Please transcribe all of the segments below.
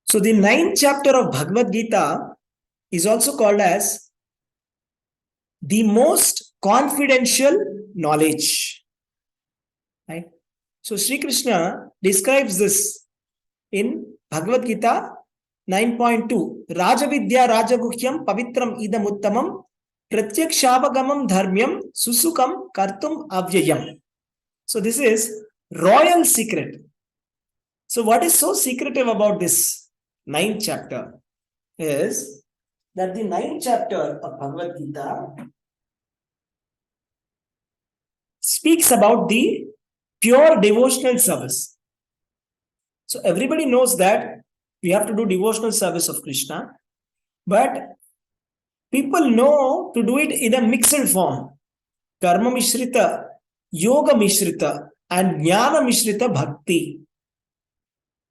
So the ninth chapter of Bhagavad Gita is also called as the most confidential knowledge. Right? So Sri Krishna describes this in Bhagavad Gita 9.2. Rajavidya Rajaguhyam Pavitram Idamuttamam Pratyakshapagamam Dharmyam Susukam Kartum Avyayam. So this is royal secret. So what is so secretive about this ninth chapter is that the ninth chapter of Bhagavad Gita speaks about the pure devotional service. So everybody knows that we have to do devotional service of Krishna, but people know to do it in a mixed form. Karma Mishrita, Yoga Mishrita, and Jnana Mishrita Bhakti.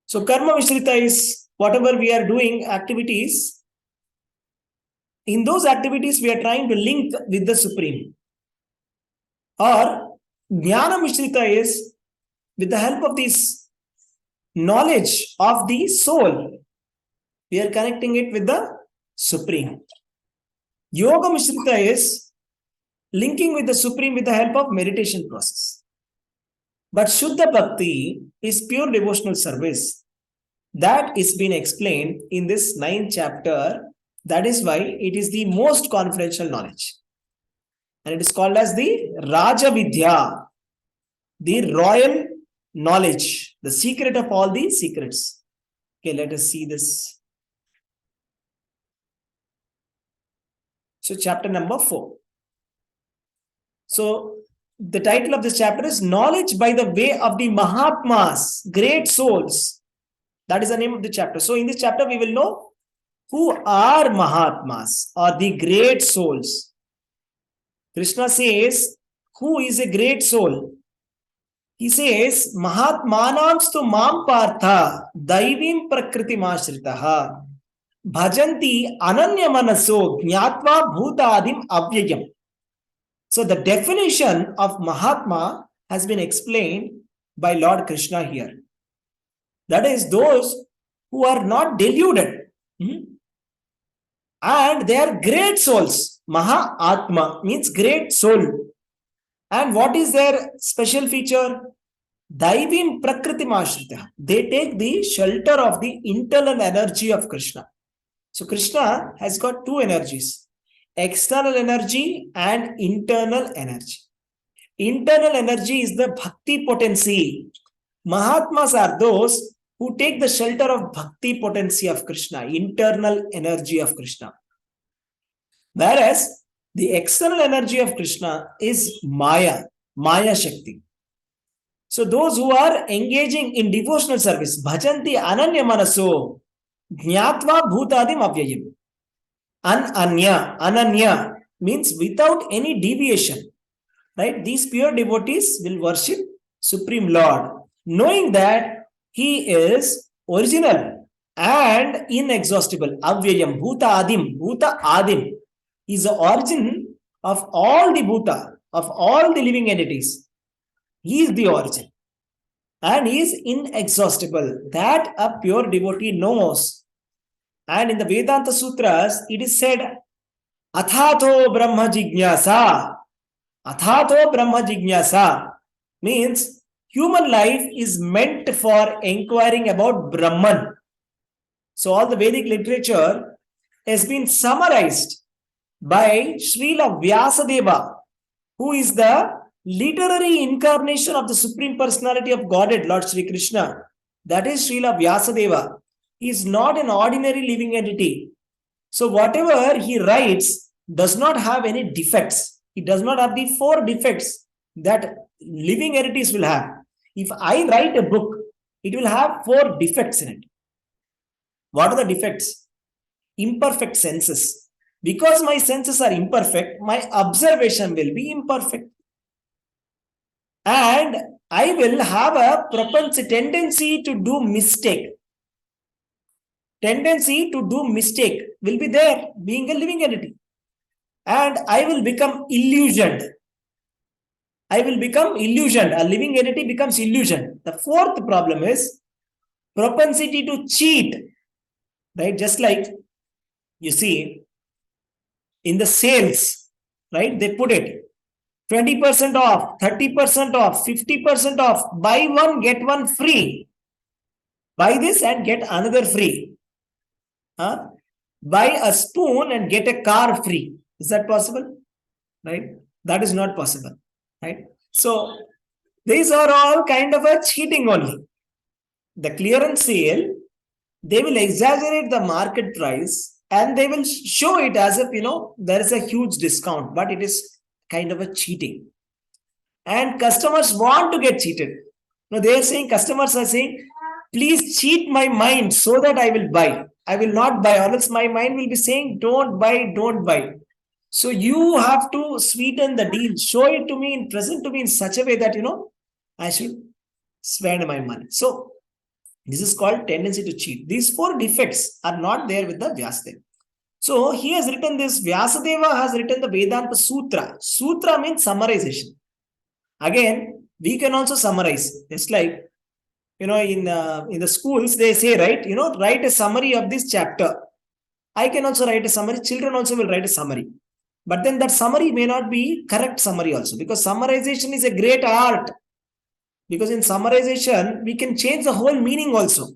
So Karma Mishrita is whatever we are doing activities. In those activities, we are trying to link with the Supreme. Or Jnana Mishrita is with the help of this knowledge of the soul, we are connecting it with the Supreme. Yoga Mishrita is linking with the Supreme with the help of meditation process. But Shuddha Bhakti is pure devotional service. That is being explained in this ninth chapter. That is why it is the most confidential knowledge. And it is called as the Raja Vidhya, the royal knowledge, the secret of all the secrets. Okay, let us see this. So, chapter number 4. So, the title of this chapter is Knowledge by the Way of the Mahatmas, Great Souls. That is the name of the chapter. So, in this chapter, we will know who are Mahatmas or the great souls. Krishna says, who is a great soul? He says, Mahatmanamstu mam partha daivim prakriti mashritaha bhajanti ananya manaso jnatva bhutadim avyayam. So the definition of Mahatma has been explained by Lord Krishna here. That is those who are not deluded. And they are great souls. Mahatma means great soul. And what is their special feature? Daivim prakriti mashrita. They take the shelter of the internal energy of Krishna. So Krishna has got two energies, external energy and internal energy. Internal energy is the bhakti potency. Mahatmas are those who take the shelter of bhakti potency of Krishna, internal energy of Krishna. Whereas the external energy of Krishna is Maya, Maya Shakti. So those who are engaging in devotional service, bhajanti ananya manaso, jnatva bhutadim avyayim. Ananya means without any deviation. Right? These pure devotees will worship Supreme Lord, knowing that He is original and inexhaustible. Avyayam, Bhuta Adim. Is the origin of all the Bhuta, of all the living entities. He is the origin. And he is inexhaustible. That a pure devotee knows. And in the Vedanta Sutras, it is said, Athato Brahma Jignasa. Athato Brahma Jignasa means human life is meant for inquiring about Brahman. So all the Vedic literature has been summarized by Srila Vyasadeva, who is the literary incarnation of the Supreme Personality of Godhead, Lord Sri Krishna. That is Srila Vyasadeva. He is not an ordinary living entity. So whatever he writes does not have any defects. He does not have the 4 defects that living entities will have. If I write a book, it will have 4 defects in it. What are the defects? Imperfect senses. Because my senses are imperfect, my observation will be imperfect. And I will have a tendency to do mistake. Tendency to do mistake will be there, being a living entity. And I will become illusioned. A living entity becomes illusioned. The 4th problem is propensity to cheat. right? Just like you see in the sales, right? They put it 20% off, 30% off, 50% off, buy one, get one free. Buy this and get another free. Huh? Buy a spoon and get a car free. Is that possible? Right? That is not possible. Right? So these are all kind of a cheating only. The clearance sale, they will exaggerate the market price and they will show it as if, there is a huge discount, but it is kind of a cheating. And customers want to get cheated. They are saying, customers are saying, please cheat my mind so that I will buy. I will not buy, or else my mind will be saying, don't buy, don't buy. So you have to sweeten the deal, show it to me, present to me in such a way that, I should spend my money. So this is called tendency to cheat. These 4 defects are not there with the Vyasadeva. So he has written this, Vyasadeva has written the Vedanta Sutra. Sutra means summarization. Again, we can also summarize. It's like, in the schools, they say, right, write a summary of this chapter. I can also write a summary. Children also will write a summary. But then that summary may not be correct summary also, because summarization is a great art. Because in summarization, we can change the whole meaning also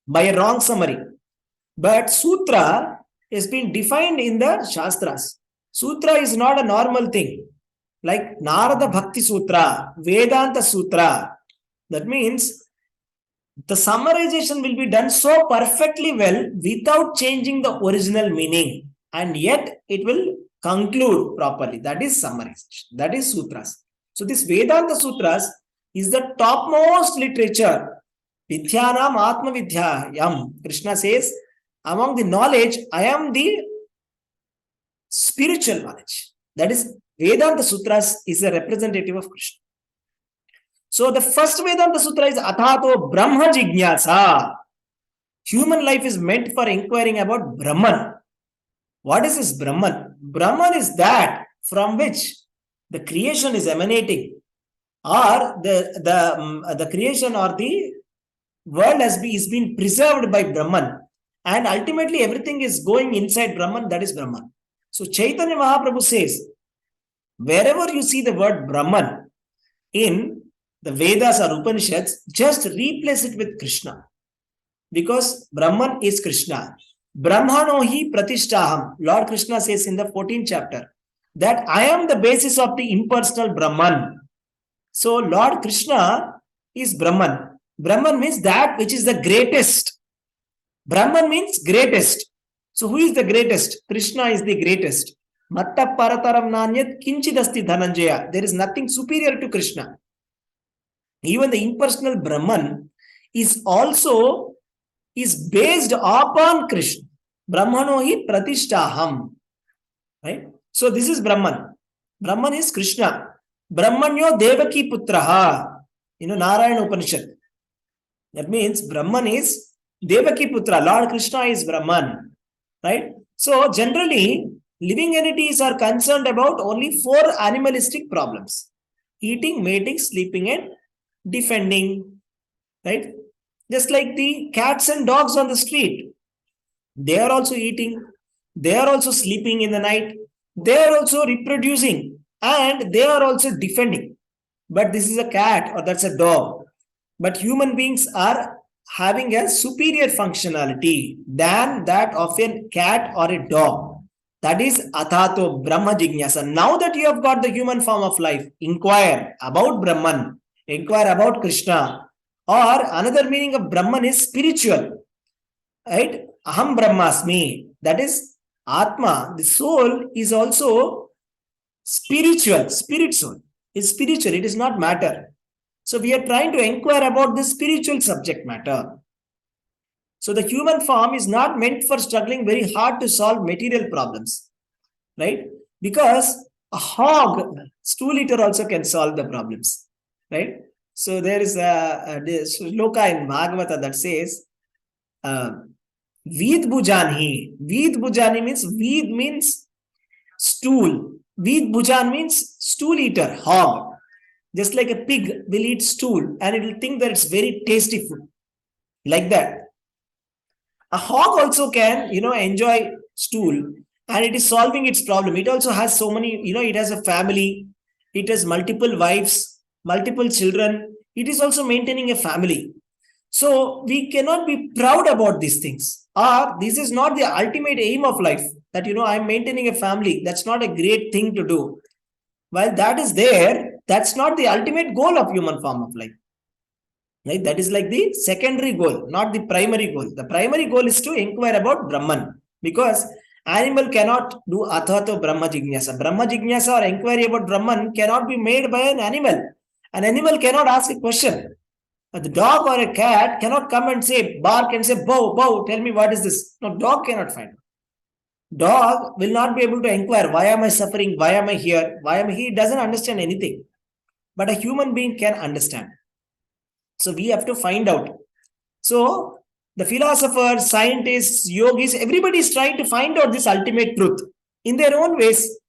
by a wrong summary. But sutra has been defined in the Shastras. Sutra is not a normal thing. Like Narada Bhakti Sutra, Vedanta Sutra. That means the summarization will be done so perfectly well without changing the original meaning. And yet it will conclude properly. That is summarization. That is sutras. So this Vedanta Sutras is the topmost literature. Vidhyanam Atma Vidhyayam. Krishna says, among the knowledge, I am the spiritual knowledge. That is, Vedanta Sutras is a representative of Krishna. So the first Vedanta Sutra is Athato Brahma Jignasa. Human life is meant for inquiring about Brahman. What is this Brahman? Brahman is that from which the creation is emanating, or the creation or the world is being preserved by Brahman, and ultimately everything is going inside Brahman. That is Brahman. So Chaitanya Mahaprabhu says, wherever you see the word Brahman in the Vedas or Upanishads, just replace it with Krishna, because Brahman is Krishna. Brahmano hi pratishtaham. Lord Krishna says in the 14th chapter that I am the basis of the impersonal Brahman. So Lord Krishna is Brahman. Brahman means that which is the greatest. Brahman means greatest. So who is the greatest? Krishna is the greatest. Matta parataram nanyat kinchidasti dhananjaya. There is nothing superior to Krishna. Even the impersonal Brahman is also based upon Krishna. Brahmano hi pratishtaham. Right? So this is Brahman. Brahman is Krishna. Brahmanyo Devaki Putraha. Narayana Upanishad. That means Brahman is Devaki Putra. Lord Krishna is Brahman. Right? So generally, living entities are concerned about only 4 animalistic problems: eating, mating, sleeping, and defending. Right? Just like the cats and dogs on the street. They are also eating. They are also sleeping in the night. They are also reproducing. And they are also defending. But this is a cat or that's a dog. But human beings are having a superior functionality than that of a cat or a dog. That is Athato Brahma Jignasa. Now that you have got the human form of life, inquire about Brahman, inquire about Krishna. Or another meaning of Brahman is spiritual. Right? Aham Brahmasmi. That is Atma. The soul is also spiritual. Spirit soul is spiritual. It is not matter. So we are trying to inquire about the spiritual subject matter. So the human form is not meant for struggling very hard to solve material problems. Right? Because a hog, stool eater also can solve the problems. Right? So there is a shloka in Bhagavata that says, Vid Bhujanhi. Vid Bhujani means, Vid means stool. Vid Bhujan means stool eater, hog. Just like a pig will eat stool and it will think that it's very tasty food. Like that. A hog also can, enjoy stool, and it is solving its problem. It also has so many, it has a family, it has multiple wives, multiple children. It is also maintaining a family. So we cannot be proud about these things. Or this is not the ultimate aim of life. That, I'm maintaining a family. That's not a great thing to do. While that is there, that's not the ultimate goal of human form of life. Right? That is like the secondary goal, not the primary goal. The primary goal is to inquire about Brahman, because animal cannot do athato Brahma Jignasa. Brahma Jignasa or inquiry about Brahman cannot be made by an animal. An animal cannot ask a question. The dog or a cat cannot come and say, bark and say, bow, bow, tell me what is this. No, dog cannot find. Dog will not be able to inquire, why am I suffering? Why am I here? Why am I here? He doesn't understand anything. But a human being can understand. So we have to find out. So the philosophers, scientists, yogis, everybody is trying to find out this ultimate truth in their own ways.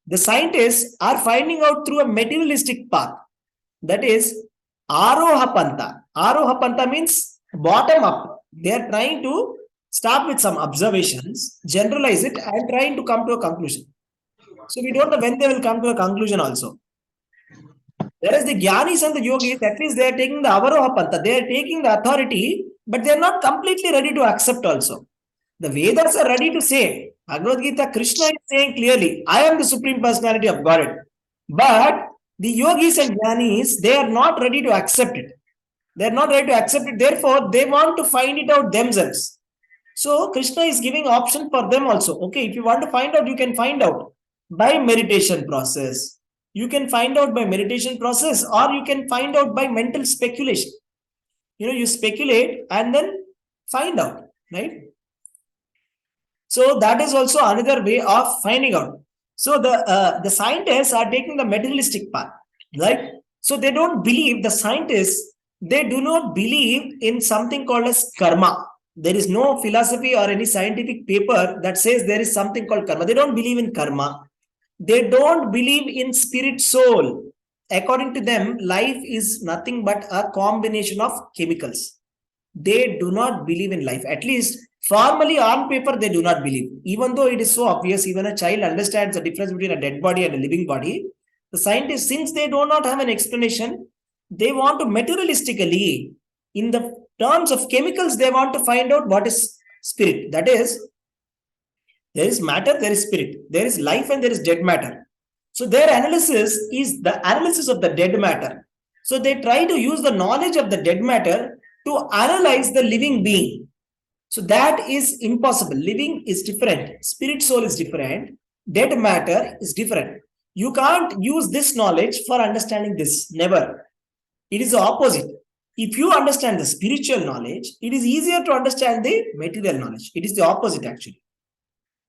The scientists are finding out through a materialistic path. That is Aroha Pantha. Aroha Pantha means bottom up. They are trying to start with some observations, generalize it, and trying to come to a conclusion. So we don't know when they will come to a conclusion also. Whereas the Gyanis and the Yogis, at least they are taking the Avaroha Pantha, they are taking the authority, but they are not completely ready to accept also. The Vedas are ready to say, Bhagavad Gita, Krishna is saying clearly, I am the Supreme Personality of Godhead. But the Yogis and Jnanis, they are not ready to accept it. They are not ready to accept it. Therefore, they want to find it out themselves. So, Krishna is giving option for them also. Okay, if you want to find out, you can find out by meditation process. You can find out by meditation process, or you can find out by mental speculation. You speculate and then find out, right? So that is also another way of finding out. So the scientists are taking the materialistic path, right? So they don't believe, the scientists, they do not believe in something called as karma. There is no philosophy or any scientific paper that says there is something called karma. They don't believe in karma. They don't believe in spirit soul. According to them, life is nothing but a combination of chemicals. They do not believe in life. At least formally on paper, they do not believe. Even though it is so obvious, even a child understands the difference between a dead body and a living body. The scientists, since they do not have an explanation, they want to materialistically, in the terms of chemicals, they want to find out what is spirit. That is, there is matter, there is spirit. There is life and there is dead matter. So their analysis is the analysis of the dead matter. So they try to use the knowledge of the dead matter to analyze the living being. So that is impossible. Living is different. Spirit soul is different. Dead matter is different. You can't use this knowledge for understanding this. Never. It is the opposite. If you understand the spiritual knowledge, it is easier to understand the material knowledge. It is the opposite actually.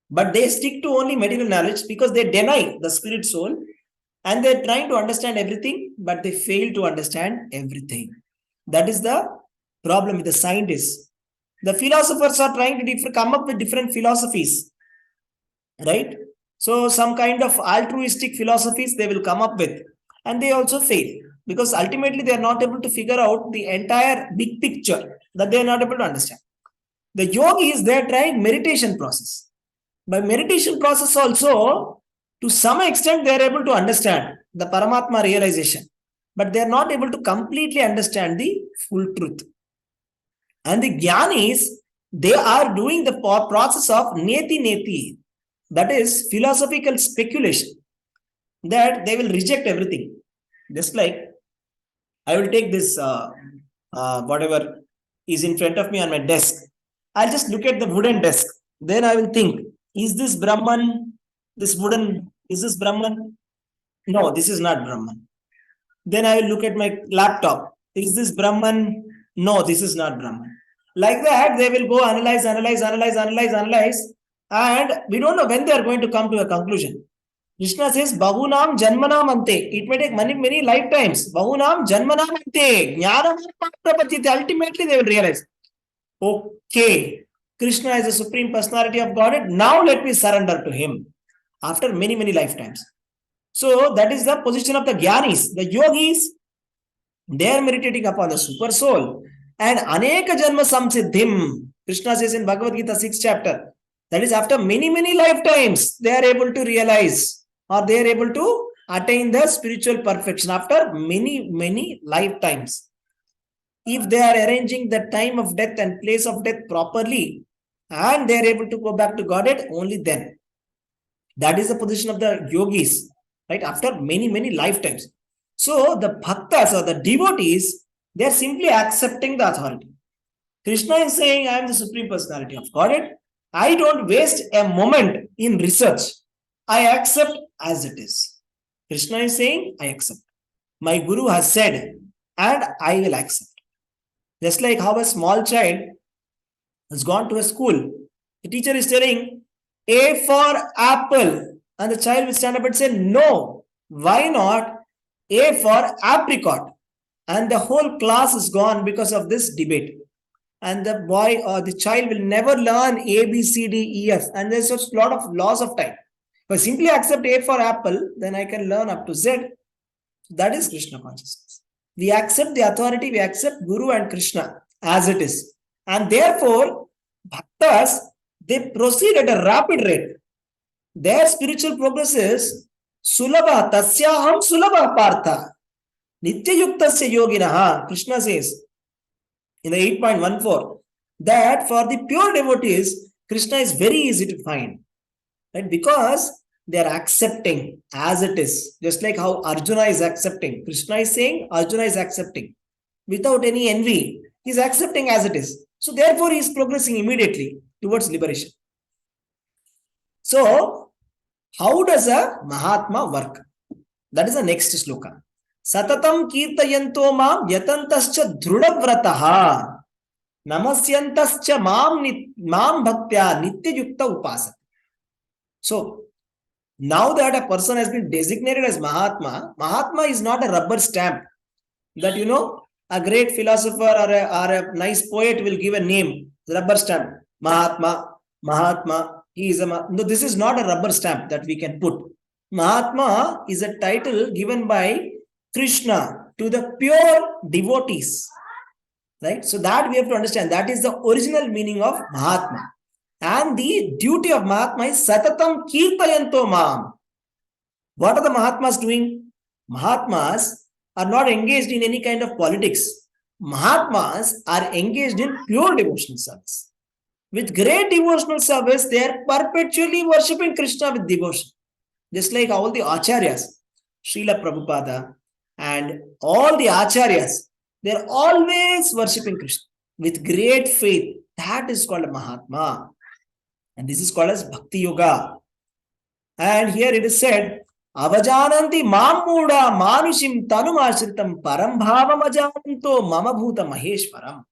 But they stick to only material knowledge because they deny the spirit soul, and they're trying to understand everything, but they fail to understand everything. That is the problem with the scientists. The philosophers are trying to come up with different philosophies, right? So some kind of altruistic philosophies they will come up with, and they also fail because ultimately they are not able to figure out the entire big picture, that they are not able to understand. The yogis, they are trying meditation process. By meditation process also, to some extent, they are able to understand the Paramatma realization, but they are not able to completely understand the full truth. And the Jnanis, they are doing the process of neti, that is philosophical speculation, that they will reject everything. Just like I will take this, whatever is in front of me on my desk. I'll just look at the wooden desk. Then I will think, is this Brahman? This wooden, is this Brahman? No, this is not Brahman. Then I will look at my laptop. Is this Brahman? No, this is not Brahman. Like that, they will go analyze, and we don't know when they are going to come to a conclusion. Krishna says, Bahunam Janmanam Ante. It may take many lifetimes. Bahunam Janmanam Ante. Jnanam Prapachite. Ultimately, they will realize, okay, Krishna is the Supreme Personality of Godhead. Now let me surrender to Him after many lifetimes. So that is the position of the Jnanis. The Yogis, they are meditating upon the Super Soul. And Aneka Janma Samsiddhim. Krishna says in Bhagavad Gita 6th chapter, that is after many, many lifetimes, they are able to realize or they are able to attain the spiritual perfection after many, many lifetimes. If they are arranging the time of death and place of death properly, and they are able to go back to Godhead, only then. That is the position of the yogis, right? After many, many lifetimes. So the bhaktas or the devotees, they are simply accepting the authority. Krishna is saying, I am the Supreme Personality of Godhead. I don't waste a moment in research. I accept as it is. Krishna is saying, I accept. My Guru has said, and I will accept. Just like how a small child has gone to a school. The teacher is telling, A for apple. And the child will stand up and say, no. Why not? A for apricot. And the whole class is gone because of this debate. And the boy or the child will never learn A, B, C, D, E, F. And there's a lot of loss of time. If I simply accept A for apple, then I can learn up to Z. That is Krishna consciousness. We accept the authority, we accept Guru and Krishna as it is. And therefore, bhaktas, they proceed at a rapid rate. Their spiritual progress is Sulabha, Tasyaham Sulabha Partha. Nityayuktasya Yoginaha. Krishna says in the 8.14 that for the pure devotees, Krishna is very easy to find. Right? Because they are accepting as it is. Just like how Arjuna is accepting. Krishna is saying, Arjuna is accepting. Without any envy, he is accepting as it is. So therefore, he is progressing immediately towards liberation. So, how does a Mahatma work? That is the next sloka. Satatam kirtayanto mam yatantascha dhrudavrataha namasyantascha mam bhaktya nityayukta upasat. So, now that a person has been designated as Mahatma, Mahatma is not a rubber stamp that, a great philosopher or a nice poet will give a name, rubber stamp, Mahatma, he is a, no, this is not a rubber stamp that we can put. Mahatma is a title given by Krishna to the pure devotees, right? So that we have to understand, that is the original meaning of Mahatma. And the duty of Mahatma is Satatam Kirtayanto Mam. What are the Mahatmas doing? Mahatmas are not engaged in any kind of politics. Mahatmas are engaged in pure devotional service. With great devotional service, they are perpetually worshipping Krishna with devotion. Just like all the Acharyas, Srila Prabhupada and all the Acharyas, they are always worshipping Krishna with great faith. That is called a Mahatma. And this is called as Bhakti Yoga. And here it is said, Avajananti Mamuda Manushim Tanumashritam Parambhavam Ajananto Mama Bhuta Maheshwaram.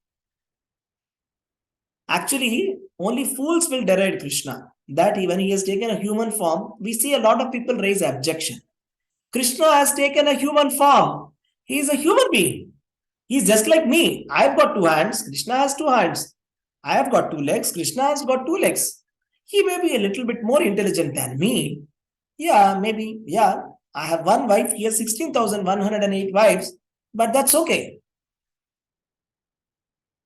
Actually, only fools will deride Krishna. That when he has taken a human form, we see a lot of people raise objection. Krishna has taken a human form. He is a human being. He is just like me. I have got two hands. Krishna has two hands. I have got two legs. Krishna has got two legs. He may be a little bit more intelligent than me. Yeah, maybe. Yeah, I have one wife. He has 16,108 wives. But that's okay.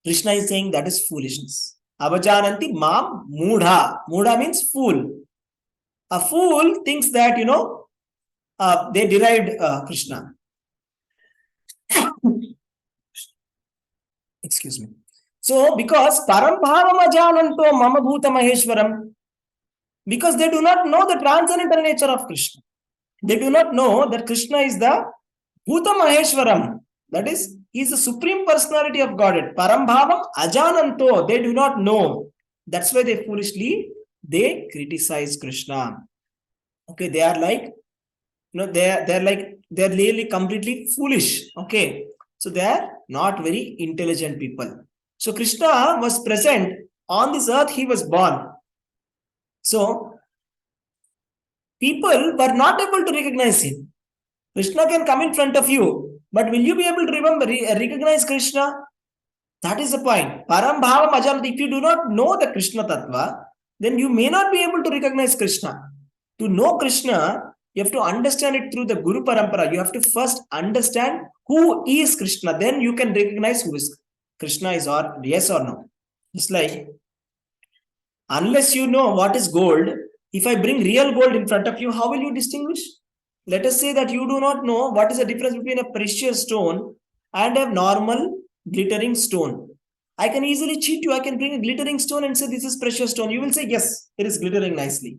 Krishna is saying that is foolishness. Avajananti mam mudha. Mudha means fool. A fool thinks that, they derived Krishna. Excuse me. So, because Parambhavam Ajananto Mama Bhuta Maheshwaram, because they do not know the transcendental nature of Krishna. They do not know that Krishna is the Bhuta Maheshwaram. That is, he is the Supreme Personality of Godhead. Parambhavam Ajananto. They do not know. That's why they foolishly, they criticize Krishna. Okay, they are like, they're really completely foolish. Okay, so they are not very intelligent people. So Krishna was present on this earth, he was born. So people were not able to recognize him. Krishna can come in front of you, but will you be able to recognize Krishna? That is the point. Parambhavam Ajananto. If you do not know the Krishna Tattva, then you may not be able to recognize Krishna. To know Krishna, you have to understand it through the Guru Parampara. You have to first understand who is Krishna. Then you can recognize who is Krishna is or yes or no. It's like Unless you know what is gold, if I bring real gold in front of you, how will you distinguish? Let us say that you do not know what is the difference between a precious stone and a normal glittering stone. I can easily cheat you. I can bring a glittering stone and say this is precious stone. You will say yes, it is glittering nicely.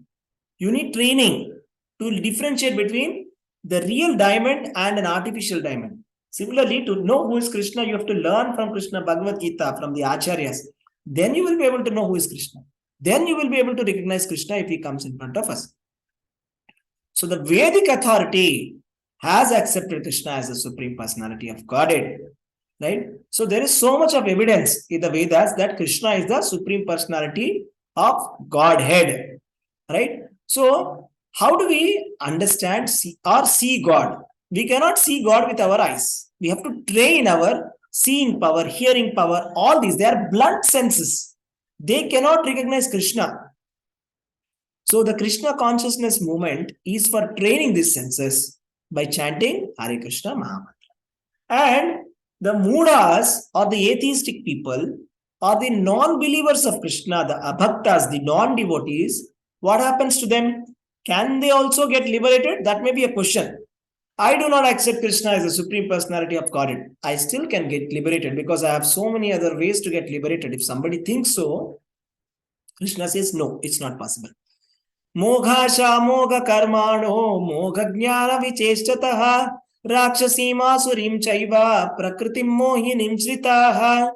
You need training to differentiate between the real diamond and an artificial diamond. Similarly, to know who is Krishna, you have to learn from Krishna Bhagavad Gita, from the Acharyas. Then you will be able to know who is Krishna. Then you will be able to recognize Krishna if he comes in front of us. So the Vedic authority has accepted Krishna as the Supreme Personality of Godhead. Right? So there is so much of evidence in the Vedas that Krishna is the Supreme Personality of Godhead. Right? So how do we understand or see God? We cannot see God with our eyes. We have to train our seeing power, hearing power, all these. They are blunt senses. They cannot recognize Krishna. So the Krishna consciousness movement is for training these senses by chanting Hare Krishna Mahamantra. And the Mudas or the atheistic people or the non-believers of Krishna, the abhaktas, the non-devotees, what happens to them? Can they also get liberated? That may be a question. I do not accept Krishna as the Supreme Personality of Godhead. I still can get liberated because I have so many other ways to get liberated. If somebody thinks so, Krishna says, no, it's not possible. Mogha moga karmano moga jnana vicheshtataha rakshasima chaiva prakritim mohinim sritaha.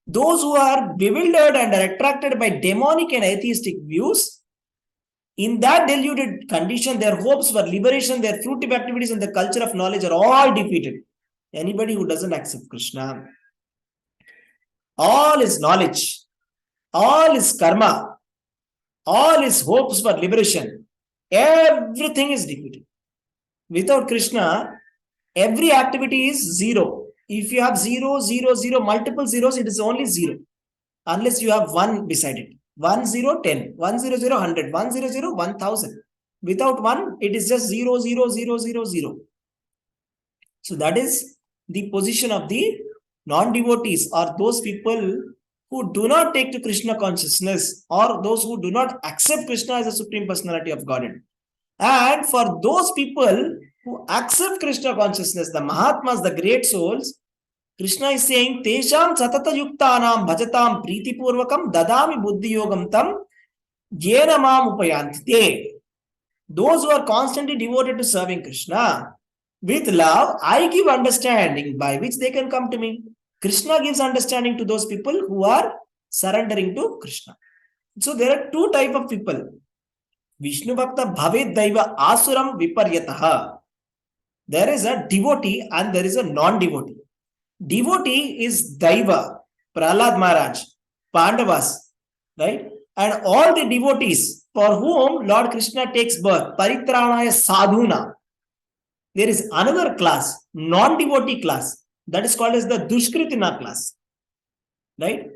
Those who are bewildered and are attracted by demonic and atheistic views, in that deluded condition, their hopes for liberation, their fruitive activities, and the culture of knowledge are all defeated. Anybody who doesn't accept Krishna, all his knowledge, all his karma, all his hopes for liberation, everything is defeated. Without Krishna, every activity is zero. If you have 0, 0, 0, multiple zeros, it is only 0. Unless you have 1 beside it. 1, 0, 10. 1, 0, 0, 100. 1, 0, 0, 1000. Without 1, it is just 0, 0, 0, 0, 0. So that is the position of the non-devotees or those people who do not take to Krishna consciousness or those who do not accept Krishna as a Supreme Personality of Godhead. And for those people who accept Krishna consciousness, the mahatmas, the great souls, Krishna is saying, Tesham satata yuktanam bhajatam priti purvakam dadami buddhi yogam tam jena mam upayantite. Those who are constantly devoted to serving Krishna, with love, I give understanding by which they can come to me. Krishna gives understanding to those people who are surrendering to Krishna. So there are two types of people. Vishnu Bhakta Bhavet Daiva Asuram Viparyataha. There is a devotee and there is a non-devotee. Devotee is Daiva, Prahlad Maharaj, Pandavas, right? And all the devotees for whom Lord Krishna takes birth, Paritranaya Sadhuna. There is another class, non-devotee class, that is called as the Dushkritina class, right?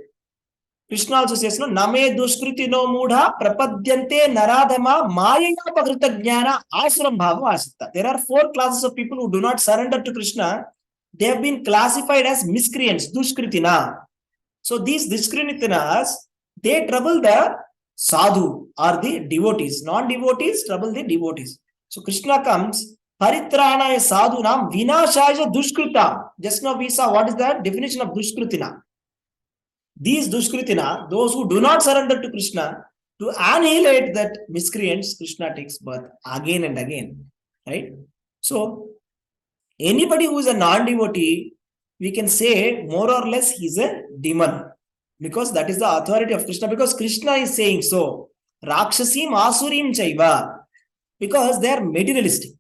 Krishna also says, no, Name Dushkritino Mudha Prapadyante Naradhama Maya Pagrita Jnana Asuram Bhava Asita. There are 4 classes of people who do not surrender to Krishna. They have been classified as miscreants, Dushkritina. So these Dushkritinas, they trouble the sadhu or the devotees. Non-devotees trouble the devotees. So Krishna comes, Paritranaya sadhunam vinashaya dushkritam. Just now we saw what is the definition of dushkritina. These dushkritina, those who do not surrender to Krishna, to annihilate that miscreants, Krishna takes birth again and again, right? So anybody who is a non-devotee, we can say more or less he is a demon, because that is the authority of Krishna, because Krishna is saying so. Rakshasim asurim chaiva, because they are materialistic.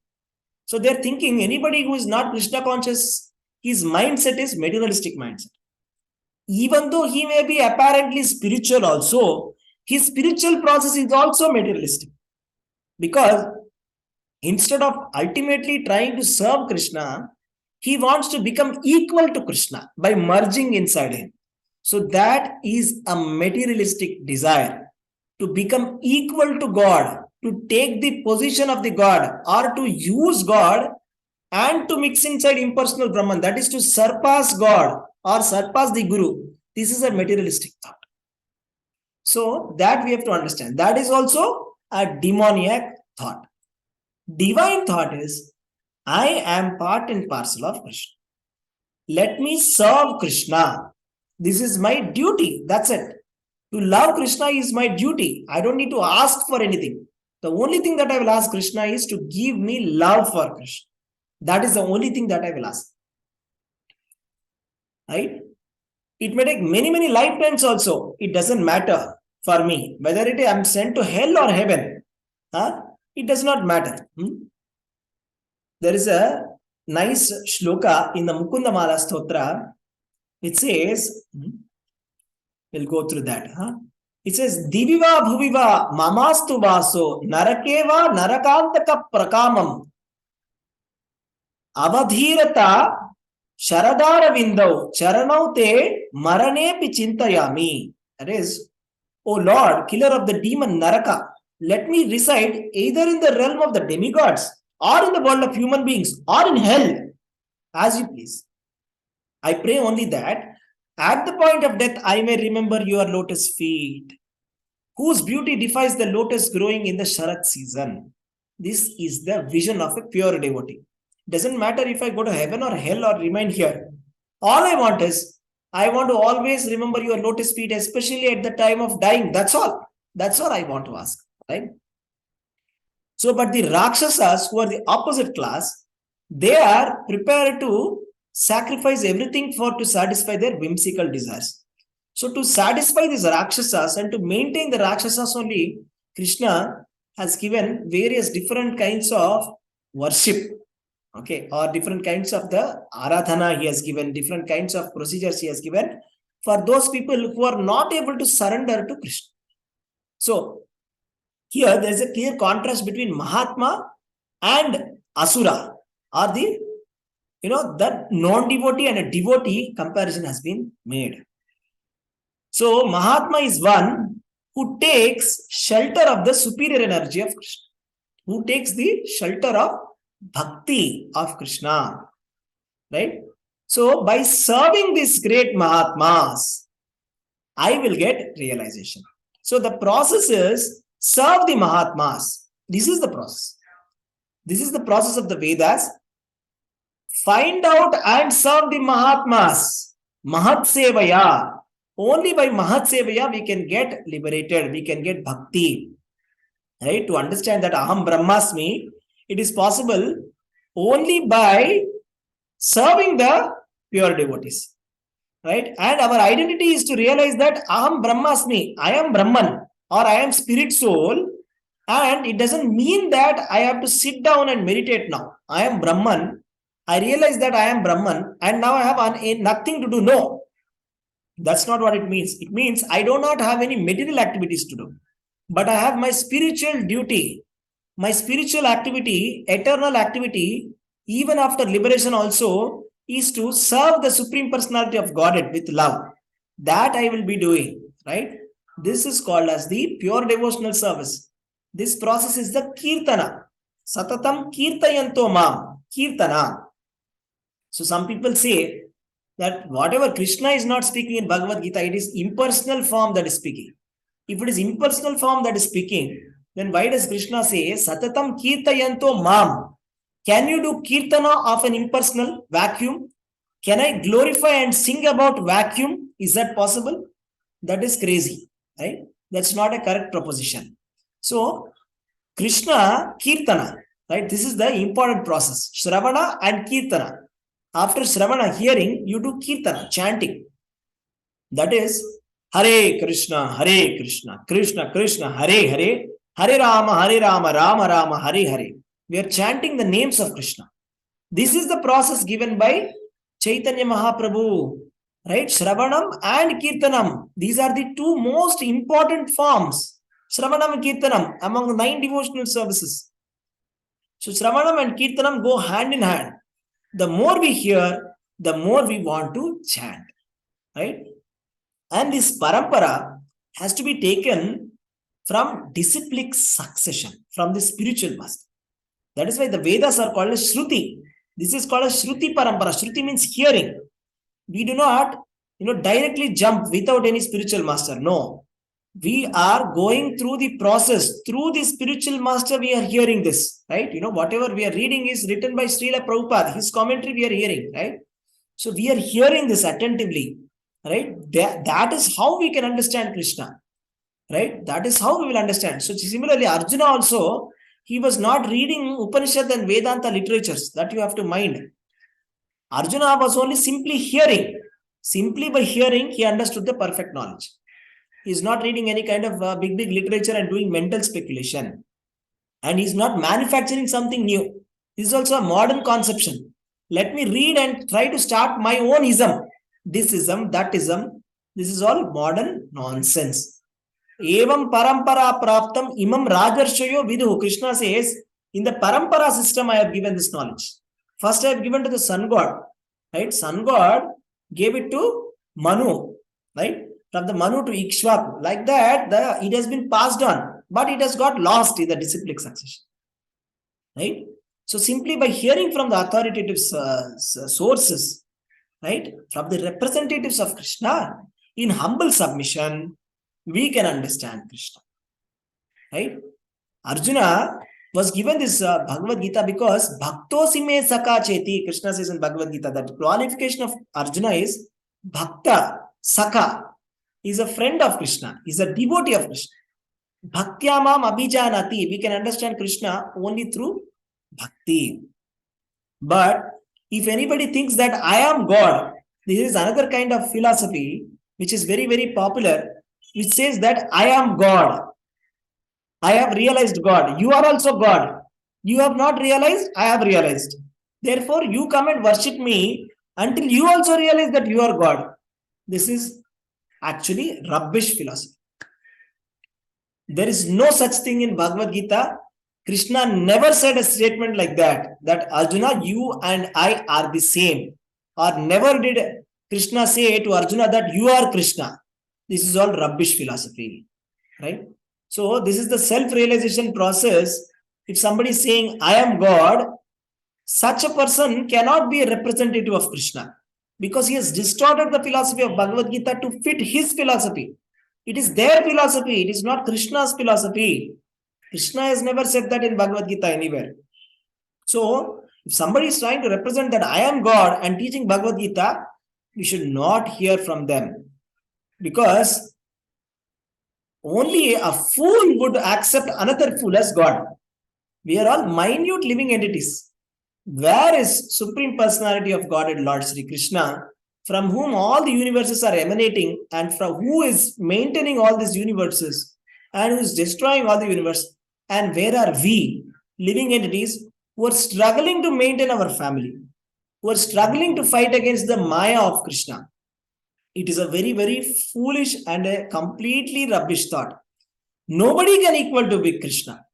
So they are thinking anybody who is not Krishna conscious, his mindset is materialistic mindset. Even though he may be apparently spiritual also, his spiritual process is also materialistic. Because instead of ultimately trying to serve Krishna, he wants to become equal to Krishna by merging inside him. So that is a materialistic desire, to become equal to God, to take the position of the God, or to use God and to mix inside impersonal Brahman. That is to surpass God or surpass the Guru. This is a materialistic thought. So that we have to understand. That is also a demoniac thought. Divine thought is, I am part and parcel of Krishna. Let me serve Krishna. This is my duty. That's it. To love Krishna is my duty. I don't need to ask for anything. The only thing that I will ask Krishna is to give me love for Krishna. That is the only thing that I will ask. Right? It may take many, many lifetimes also. It doesn't matter for me. Whether I am sent to hell or heaven, it does not matter. There is a nice shloka in the Mukunda Mala Stotra. It says, we'll go through that. It says, Diviva Bhuviva Mamastu Vaso Narakeva Narakantaka Prakamam Avadhirata Sharadara Vindau Charanaute Marane Pichintayami. That is, O Lord, killer of the demon Naraka, let me reside either in the realm of the demigods or in the world of human beings or in hell, as you please. I pray only that at the point of death I may remember your lotus feet, whose beauty defies the lotus growing in the Sharat season. This is the vision of a pure devotee. Doesn't matter if I go to heaven or hell or remain here. All I want is, I want to always remember your lotus feet, especially at the time of dying. That's all. That's all I want to ask. Right? So, but the Rakshasas, who are the opposite class, they are prepared to sacrifice everything to satisfy their whimsical desires. So, to satisfy these Rakshasas and to maintain the Rakshasas only, Krishna has given various different kinds of worship. Okay, or different kinds of the aradhana he has given, different kinds of procedures he has given for those people who are not able to surrender to Krishna. So, here there is a clear contrast between Mahatma and Asura, or the non-devotee and a devotee comparison has been made. So, Mahatma is one who takes shelter of the superior energy of Krishna, who takes the shelter of Bhakti of Krishna, right? So, by serving these great Mahatmas, I will get realization. So, the process is serve the Mahatmas. This is the process. This is the process of the Vedas. Find out and serve the Mahatmas. Mahat Sevaya. Only by Mahat Sevaya we can get liberated. We can get Bhakti. Right? To understand that Aham Brahmasmi, it is possible only by serving the pure devotees. Right? And our identity is to realize that Aham Brahmasmi, I am Brahman or I am spirit soul. And it doesn't mean that I have to sit down and meditate now. I am Brahman. I realize that I am Brahman and now I have nothing to do. No, that's not what it means. It means I do not have any material activities to do, but I have my spiritual duty. My spiritual activity, eternal activity, even after liberation also, is to serve the Supreme Personality of Godhead with love. That I will be doing, right? This is called as the pure devotional service. This process is the Kirtana. Satatam Kirtayanto Mam. Kirtana. So some people say that whatever Krishna is not speaking in Bhagavad Gita, it is impersonal form that is speaking. If it is impersonal form that is speaking, then why does Krishna say, Satatam Kirtayanto Mam? Can you do Kirtana of an impersonal vacuum? Can I glorify and sing about vacuum? Is that possible? That is crazy, right? That's not a correct proposition. So, Krishna Kirtana, right? This is the important process. Shravana and Kirtana. After Shravana, hearing, you do Kirtana, chanting. That is Hare Krishna, Krishna Krishna, Hare Hare, Hare Rama, Rama Rama, Hare Hare. We are chanting the names of Krishna. This is the process given by Chaitanya Mahaprabhu, right? Shravanam and Kirtanam. These are the two most important forms. Shravanam and Kirtanam among the 9 devotional services. So Shravanam and Kirtanam go hand in hand. The more we hear, the more we want to chant, right? And this parampara has to be taken from disciplic succession, from the spiritual master. That is why the Vedas are called as Shruti. This is called as Shruti parampara. Shruti means hearing. We do not, directly jump without any spiritual master. No. We are going through the process. Through the spiritual master, we are hearing this, right? Whatever we are reading is written by Srila Prabhupada. His commentary we are hearing, right? So we are hearing this attentively, right? That is how we can understand Krishna, right? That is how we will understand. So similarly, Arjuna also, he was not reading Upanishad and Vedanta literatures. That you have to mind. Arjuna was only simply hearing. Simply by hearing, he understood the perfect knowledge. He is not reading any kind of big literature and doing mental speculation. And he is not manufacturing something new. This is also a modern conception. Let me read and try to start my own ism. This ism, that ism. This is all modern nonsense. Evam parampara praptam imam rajarshayo vidhu. Krishna says, in the parampara system, I have given this knowledge. First, I have given to the sun god. Right? Sun god gave it to Manu. Right? From the Manu to Ikshvaku. Like that, it has been passed on. But it has got lost in the disciplic succession. Right? So simply by hearing from the authoritative sources, right, from the representatives of Krishna, in humble submission, we can understand Krishna. Right? Arjuna was given this Bhagavad Gita because Bhaktosime Saka Cheti. Krishna says in Bhagavad Gita that the qualification of Arjuna is Bhakta, Saka. He is a friend of Krishna. He is a devotee of Krishna. Bhaktyamam abhijanati. We can understand Krishna only through bhakti. But if anybody thinks that I am God, this is another kind of philosophy which is very, very popular, which says that I am God. I have realized God. You are also God. You have not realized, I have realized. Therefore, you come and worship me until you also realize that you are God. This is actually rubbish philosophy. There is no such thing in Bhagavad Gita. Krishna never said a statement like that Arjuna, you and I are the same. Or never did Krishna say to Arjuna that you are Krishna. This is all rubbish philosophy. Right? So this is the self-realization process. If somebody is saying, I am God, such a person cannot be a representative of Krishna because he has distorted the philosophy of Bhagavad Gita to fit his philosophy. It is their philosophy. It is not Krishna's philosophy. Krishna has never said that in Bhagavad Gita anywhere. So, if somebody is trying to represent that I am God and teaching Bhagavad Gita, we should not hear from them. Because only a fool would accept another fool as God. We are all minute living entities. Where is Supreme Personality of Godhead, Lord Sri Krishna, from whom all the universes are emanating and from who is maintaining all these universes and who is destroying all the universe? And where are we, living entities, who are struggling to maintain our family, who are struggling to fight against the Maya of Krishna? It is a very, very foolish and a completely rubbish thought. Nobody can equal to Big Krishna.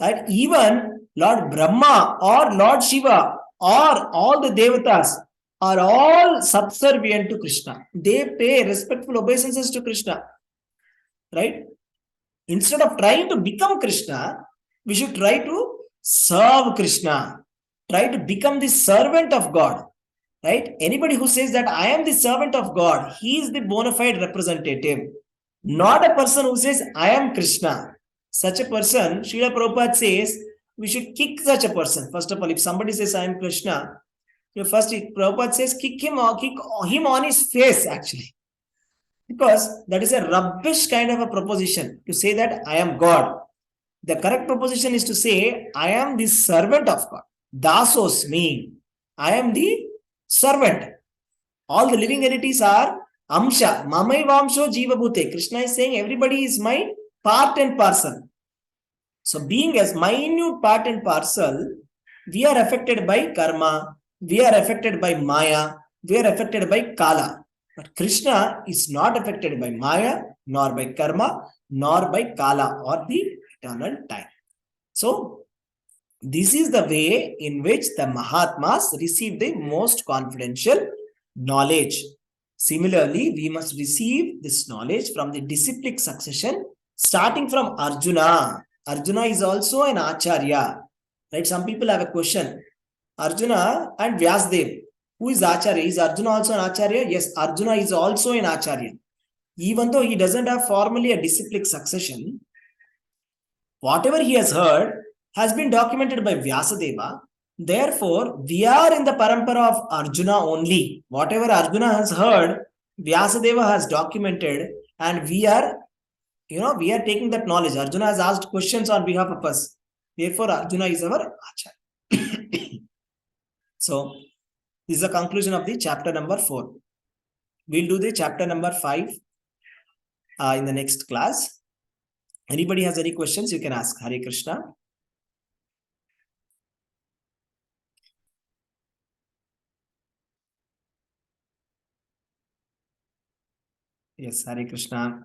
Right? Even Lord Brahma or Lord Shiva or all the Devatas are all subservient to Krishna. They pay respectful obeisances to Krishna. Right? Instead of trying to become Krishna, we should try to serve Krishna. Try to become the servant of God. Right? Anybody who says that I am the servant of God, he is the bona fide representative. Not a person who says I am Krishna. Such a person, Srila Prabhupada says, we should kick such a person. First of all, if somebody says I am Krishna, first Prabhupada says kick him on his face actually. Because that is a rubbish kind of a proposition to say that I am God. The correct proposition is to say I am the servant of God. Dasos me. I am the servant. All the living entities are Amsha. Mamai Vamsho Jiva Bhute. Krishna is saying everybody is my part and parcel. So being as minute part and parcel, we are affected by karma, we are affected by Maya, we are affected by Kala. But Krishna is not affected by Maya, nor by karma, nor by Kala or the eternal time. So this is the way in which the Mahatmas receive the most confidential knowledge. Similarly, we must receive this knowledge from the disciplic succession, starting from Arjuna. Arjuna is also an Acharya. Right? Some people have a question. Arjuna and Vyasdev. Who is Acharya? Is Arjuna also an Acharya? Yes, Arjuna is also an Acharya. even though he doesn't have formally a disciplic succession, whatever he has heard has been documented by Vyasadeva. Therefore, we are in the parampara of Arjuna only. Whatever Arjuna has heard, Vyasadeva has documented, and we are taking that knowledge. Arjuna has asked questions on behalf of us. Therefore, Arjuna is our Acharya. So, this is the conclusion of the chapter number 4. We'll do the chapter number 5 in the next class. Anybody has any questions, you can ask. Hare Krishna. Yes, Hare Krishna.